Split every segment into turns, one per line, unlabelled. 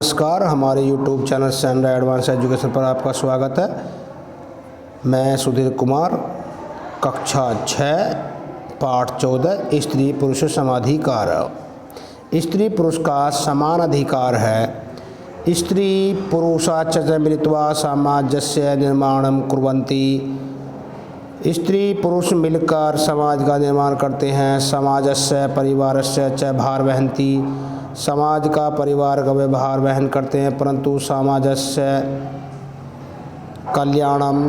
नमस्कार, हमारे YouTube channel सैनरा advance education पर आपका स्वागत है। मैं सुधीर कुमार, कक्षा 6 पाठ 14 स्त्री पुरुष समाधिकार। स्त्री पुरुष का समान अधिकार है। स्त्री पुरुषाच मिलित्वा सामाजस्य निर्माणं कुर्वन्ति। स्त्री पुरुष मिलकर समाज का निर्माण करते हैं। समाजस्य परिवारस्य च भार वहन्ति। समाज का परिवार का व्यवहार वहन करते हैं, परंतु समाजस्य कल्याणम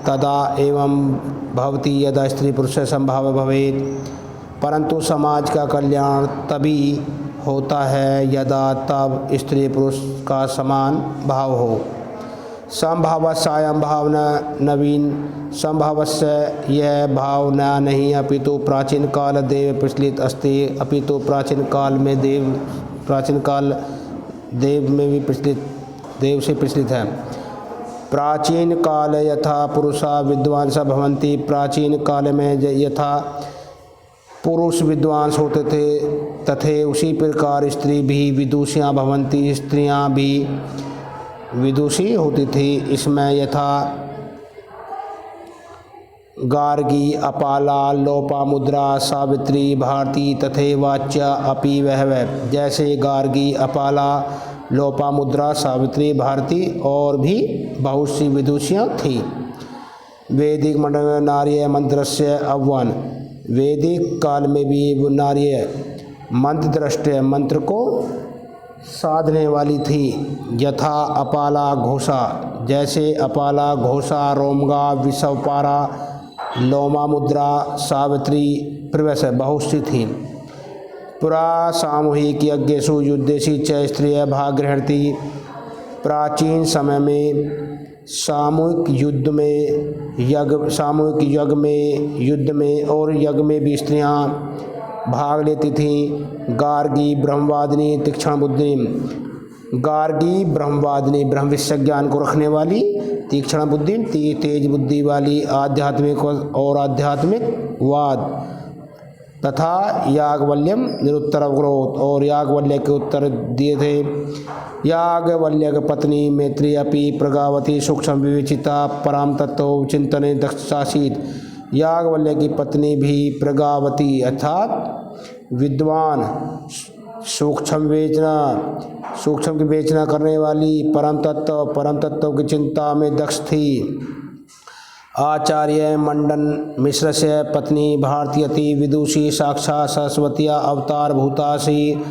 तदा एवं भवति यदा स्त्री पुरुष संभाव भवेत्। परंतु समाज का कल्याण तभी होता है यदा तब स्त्री पुरुष का समान भाव हो। समभावस्यायं भावना नवीन समभावस्य यह भावना नहीं अपितु प्राचीन काल देव प्रचलित अस्ति। अपितु प्राचीन काल देव में भी देव से प्रचलित है। प्राचीन काल यथा पुरुषा विद्वांस भवन्ति। प्राचीन काल में यथा पुरुष विद्वांस होते थे तथे उसी प्रकार स्त्री भी विदुषियाँ भवन्ति। स्त्रियाँ भी विदुषी होती थी। इसमें यथा गार्गी अपाला लोपामुद्रा सावित्री भारती तथे वाच्या अपि वहवः। जैसे गार्गी अपाला लोपामुद्रा सावित्री भारती और भी बहुत सी विदुषियाँ थीं। वैदिक मंडल में नार्य मंत्रस्य अव्वन। वैदिक काल में भी नार्य मंत्र दृष्टि मंत्र को साधने वाली थी। यथा अपाला घोषा, जैसे अपाला घोषा रोमगा विषवपारा लोमा मुद्रा सावित्री प्रवेश बहुत सी थी। पुरा सामूहिक यज्ञेषु युद्धेषु च स्त्रियः भाग गृह्णन्ति। प्राचीन समय में सामूहिक युद्ध में और यज्ञ में भी स्त्रियां भाग लेती थीं। गार्गी ब्रह्मवादिनी तीक्ष्ण बुद्धि। गार्गी ब्रह्मवादिनी ब्रह्म विषय ज्ञान को रखने वाली, तीक्ष्ण बुद्धि तेज बुद्धि वाली, आध्यात्मिक और आध्यात्मिकवाद तथा याज्ञवल्क्यम निरुत्तर अवग्रोध और याज्ञवल्क्य के उत्तर दिए थे। याज्ञवल्क्य पत्नी मैत्री अपि प्रगावती सूक्ष्म विवेचिता परम तत्व चिंतने दक्षासीत। याज्ञवल्क्य की पत्नी भी प्रगावती अर्थात विद्वान, सूक्ष्म की विवेचना करने वाली, परम तत्व की चिंता में दक्ष थी। आचार्य मंडन मिश्र से पत्नी भारती अति विदुषी साक्षात सरस्वतिया अवतार भूतासी।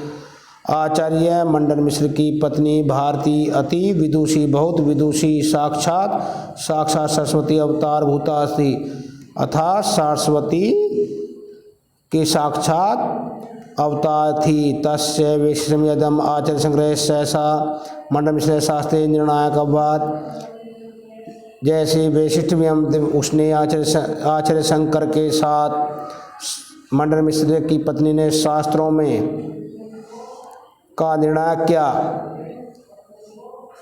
आचार्य मंडन मिश्र की पत्नी भारती अति विदुषी बहुत विदुषी साक्षात सरस्वती अवतार भूतासी अर्थात सरस्वती की साक्षात अवतार थी। तस्य विशेषम यदम आचार्य संग्रह सहसा मंडल मिश्र शास्त्रीय निर्णायक अववाद। जैसे वैशिष्ट में उसने आचार्य शंकर के साथ मंडल मिश्र की पत्नी ने शास्त्रों में का निर्णय किया।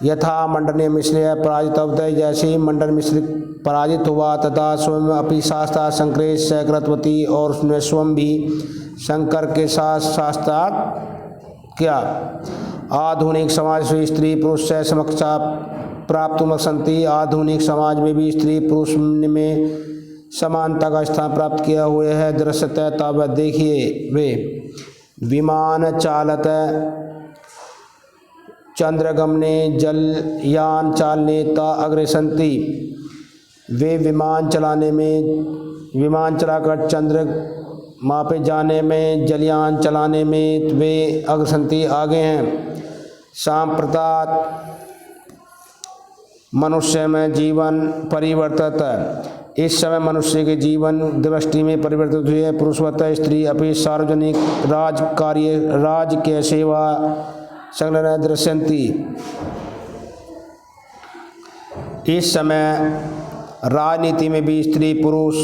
यथा मंडल मिश्र पराजित अवतय, जैसे मंडल मिश्र पराजित हुआ तथा स्वयं अपनी शास्त्रा शंकरेश सहकृतवती और उसने स्वयं भी शंकर के साथ शास्त्रार्थ किया। आधुनिक समाज से स्त्री पुरुष से समक्षा प्राप्त मकसंती। आधुनिक समाज में भी स्त्री पुरुष में समानता का स्थान प्राप्त किया हुए है। दृश्यतः तब देखिए वे विमान चालत चंद्रगमने जलयान चालने ता अग्रसंती। वे विमान चलाकर चंद्रमा पे जाने में, जलयान चलाने में वे अग्रसंती आगे हैं। सांप्रदात मनुष्य में जीवन परिवर्तित। इस समय मनुष्य के जीवन दृष्टि में परिवर्तित हुए है। पुरुषवत स्त्री अपनी सार्वजनिक राज के सेवा संलग्न दृश्यन्ति। इस समय राजनीति में भी स्त्री पुरुष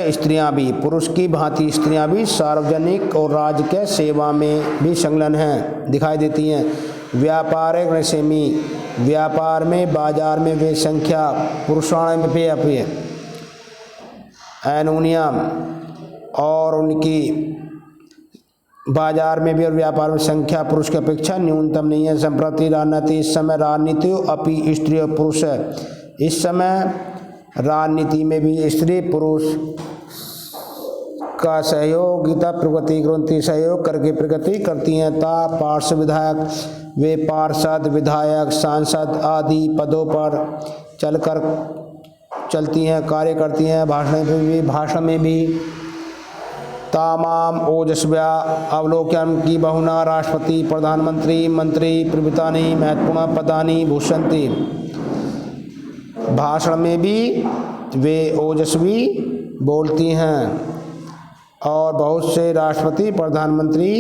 स्त्रियां भी, पुरुष की भांति स्त्रियां भी सार्वजनिक और राज्य के सेवा में भी संलग्न हैं, दिखाई देती हैं। व्यापार में बाजार में वे संख्या पुरुषाण पे अपने एनोनियम और उनकी बाजार में भी और व्यापार में संख्या पुरुष की अपेक्षा न्यूनतम नहीं है। संप्रति राजनीति, इस समय राजनीति अपि स्त्री और पुरुष है। इस समय राजनीति में भी स्त्री पुरुष का सहयोगिता प्रगति ग्रंथि सहयोग करके प्रगति करती हैं। ता पार्षद विधायक, वे पार्षद विधायक सांसद आदि पदों पर चलती हैं, कार्य करती हैं। भाषण में भी तामाम ओजस्व्या अवलोकन की बहुना राष्ट्रपति प्रधानमंत्री मंत्री प्रभृतानि महत्वपूर्ण पदानि भूषन्ति। भाषण में भी वे ओजस्वी बोलती हैं और बहुत से राष्ट्रपति प्रधानमंत्री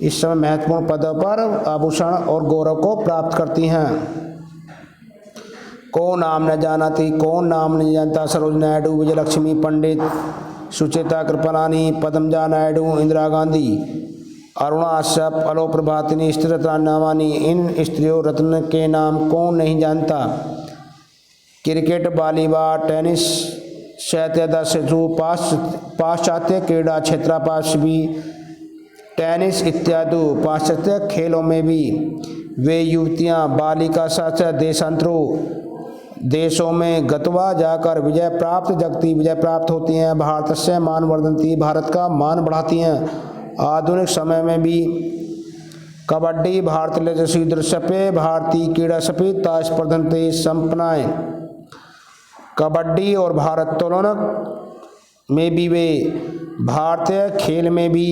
इस समय महत्वपूर्ण पदों पर आभूषण और गौरव को प्राप्त करती हैं। को नाम न जानाति, कौन नाम नहीं जानता। सरोज नायडू, विजयलक्ष्मी पंडित, सुचेता कृपलानी, पद्मजा नायडू, इंदिरा गांधी, अरुणा अश्रफ, अलो प्रभातिनी, स्त्री रत्न नामानी। इन स्त्रियों रत्न के नाम कौन नहीं जानता। क्रिकेट, वॉलीबॉल, टेनिस, शैत्यदर्शु, पाश्चात्य क्रीड़ा क्षेत्रापाशवी, टेनिस इत्यादि पाश्चात्य खेलों में भी वे युवतियां बालिका शास्त्र देशों में गतवा जाकर विजय प्राप्त होती हैं। भारत से मान वर्धन्ति, भारत का मान बढ़ाती हैं। आधुनिक समय में भी कबड्डी, भारतीय दृश्यपे, भारतीय क्रीड़ा सपी तास्पर्धन्ते संपन्नाएं। कबड्डी और भारोत्तोलन में भी वे भारतीय खेल में भी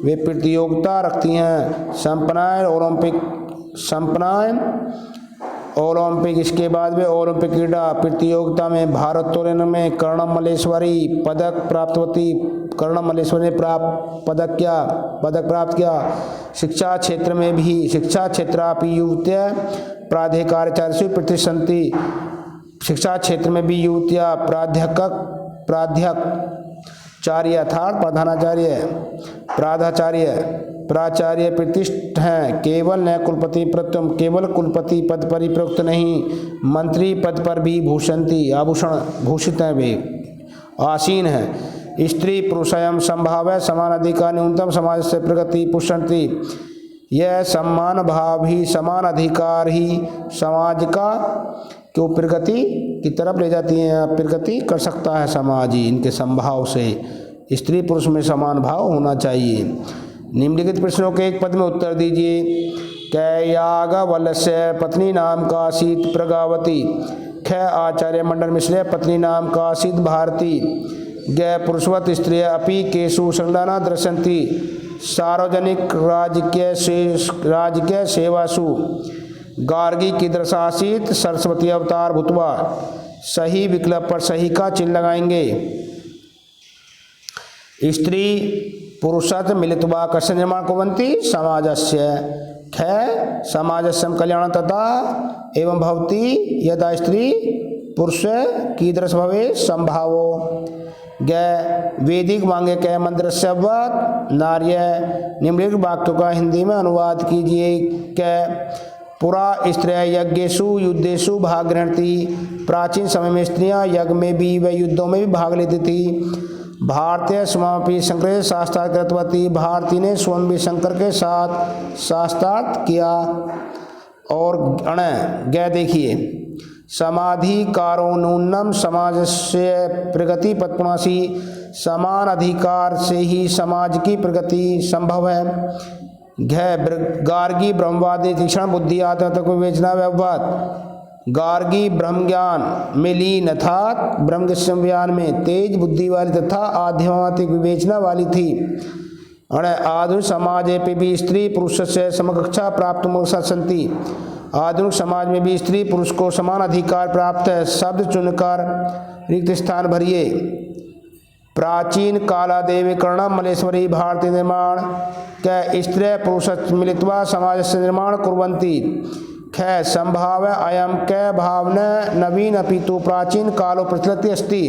वे प्रतियोगिता रखती हैं। संपन्नाएं ओलंपिक इसके बाद वे ओलंपिक क्रीड़ा प्रतियोगिता में भारोत्तोलन में कर्णम मल्लेश्वरी पदक ने पदक प्राप्त किया। शिक्षा क्षेत्रापि युवतियां प्राधिकार्यचार्य प्रतिशंति। शिक्षा क्षेत्र में भी युवतियां प्राध्याचार्य अर्थात प्राचार्य प्रतिष्ठ हैं। केवल न कुलपति प्रत्यम, केवल कुलपति पद पर ही प्रयुक्त नहीं, मंत्री पद पर भी आभूषण भूषित हैं, वे आसीन हैं। स्त्री पुरुषयम संभाव समान अधिकार न्यूनतम समाज से प्रगति पुष्टि। यह समान भाव ही, समान अधिकार ही समाज का क्यों प्रगति की तरफ ले जाती हैं। प्रगति कर सकता है समाज ही इनके संभाव से। स्त्री पुरुष में समान भाव होना चाहिए। निम्नलिखित प्रश्नों के एक पद में उत्तर दीजिए। कैयागवल्स्य पत्नी नाम का आसीत प्रगावती। ख आचार्य मंडल मिश्र पत्नी नाम का आसीत भारती। ग पुरुषवत स्त्रिय अपि केषु संलग्ना दृश्यन्ति सार्वजनिक राजकीय सेवासु। गार्गी की दृशासीत सरस्वती अवतार भूतवा। सही विकल्प पर सही का चिन्ह लगाएंगे। स्त्री पुरुषात् मिलित्वा कस्य निर्माण कुर्वन्ति समाजस्य। ख समाजस्य कल्याण तथा एवं भवति यदा स्त्री पुरुष कीदृश भवे संभावो। ग वैदिक वांग्य के मंत्र शब्द नार्य। निम्नलिखित वाक्यों का हिंदी में अनुवाद कीजिए। क पुरा स्त्रियां यज्ञेषु युद्धेषु भाग गृह्णन्ति। प्राचीन समय में स्त्रियां यज्ञ में भी व युद्धों में भी भाग लेती थी। भारतीय स्वयं शंकर शास्त्रार्थ कृतवती। भारती ने स्वयं भी शंकर के साथ शास्त्रार्थ किया। और ग देखिए, समाधिकारो नूनम समाज से प्रगति पत्पनासी। समान अधिकार से ही समाज की प्रगति संभव है। गार्गी ब्रह्मवादी तीक्ष्ण बुद्धि आत्म को विवेचना व्यवहार। गार्गी ब्रह्म ज्ञान में लीन अर्थात ब्रह्म ज्ञान में तेज बुद्धि वाली तथा आध्यात्मिक विवेचना वाली थी। आधुनिक समाज पे भी स्त्री पुरुष से समकक्षा प्राप्त संति। आधुनिक समाज में भी स्त्री पुरुष को समान अधिकार प्राप्त है। शब्द चुनकर रिक्त स्थान भरिए। प्राचीन कालादेवी कर्णम मल्लेश्वरी भारतीय निर्माण। क्या स्त्री पुरुष मिलित्वा समाज से निर्माण कुर्वन्ति। ख संभाव अयम क भावना नवीन अपितु प्राचीन कालो प्रचलति अस्ति।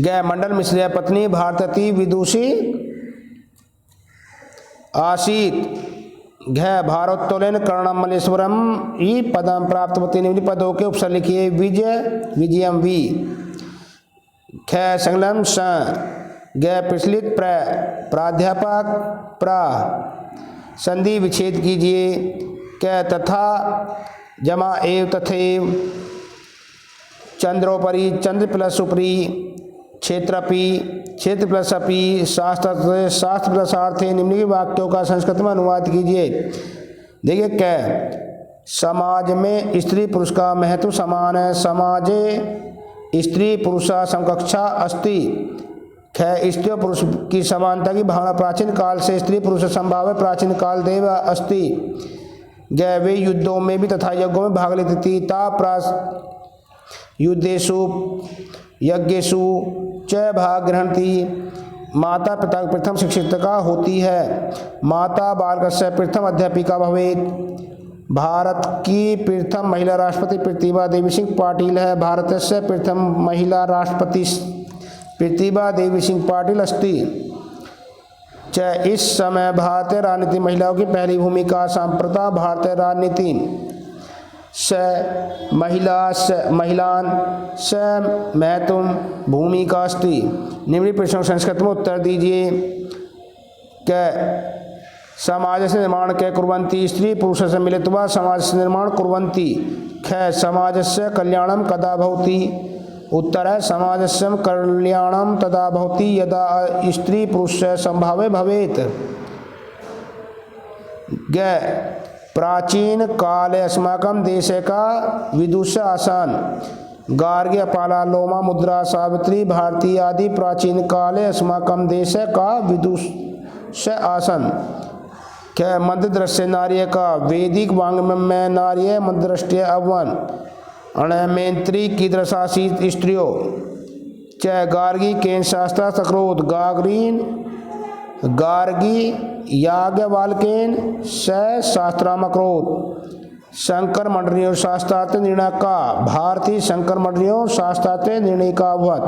ग मंडल मिश्र पत्नी भारतती विदुषी आसीत। घ भारोत्तोलन कर्णम मल्लेश्वरम ई पदम प्राप्तवती। निम्न पदों के उपसर्ग लिखिए। विजयम वी। ख संलग्न स ग प्रचलित प्राध्यापक प्रा संधि विच्छेद कीजिए। क तथा जमा एव तथैव चंद्रोपरि चंद्र प्लस उपरि क्षेत्रपि क्षेत्र प्लस अपि शास्त्र शास्त्र प्लस आर्थे निम्नलिखित वाक्यों का संस्कृत में अनुवाद कीजिए। देखिए क समाज में स्त्री पुरुष का महत्व समान है। समाजे स्त्री पुरुषा समकक्षा अस्ति। ख स्त्री और पुरुष की समानता की भावना प्राचीन काल से स्त्री पुरुष संभाव है। प्राचीन काल देव अस्ति। ग वे युद्धों में भी तथा यज्ञों में भाग लेती थी। ता युद्धेषु यज्ञेषु च भाग ग्रहणती। माता पिता प्रथम शिक्षिका होती है। माता बालकस्य प्रथम अध्यापिका भवेत्। भारत की प्रथम महिला राष्ट्रपति प्रतिभा देवी सिंह पाटिल है। भारतस्य प्रथम महिला राष्ट्रपति प्रतिभा देवी सिंह पाटिल अस्ति। च इस समय भारतीय राजनीति महिलाओं की पहली भूमिका। सांप्रता भारतीय राजनीति स महिलान स महत्व भूमिका अस्ति। निम्नलिखित प्रश्नों संस्कृत में उत्तर दीजिए। क समाज से निर्माण के कुर्वन्ति स्त्री पुरुष से मिलित्वा समाज से निर्माण कुर्वन्ति। ख समाजस्य कल्याणम कदा भवति। उत्तर है समाजस्य कल्याणम तदा भवति यदा स्त्री पुरुष संभावे भवेत्। ग प्राचीन काले अस्माकं देशे का विदुष आसन। गार्गी अपाला लोमा मुद्रा सावित्री भारती आदि प्राचीन काले अस्माकं देशे का विदुष आसन। क्या मध्य दृश्य नार्य का वैदिक वांग्मय में नार्य मध्य दृष्टि अवन अणमेंत्री की दृशासीत स्त्रियों। च गार्गी केन शास्त्र सक्रोध गार्गी याज्ञवल्क्येन स शास्त्रामक्रोध। शंकर मंडलियों शास्त्रार्थ निर्णय का भारतीय शंकर मंडलियों शास्त्रार्थ निर्णय का अवध।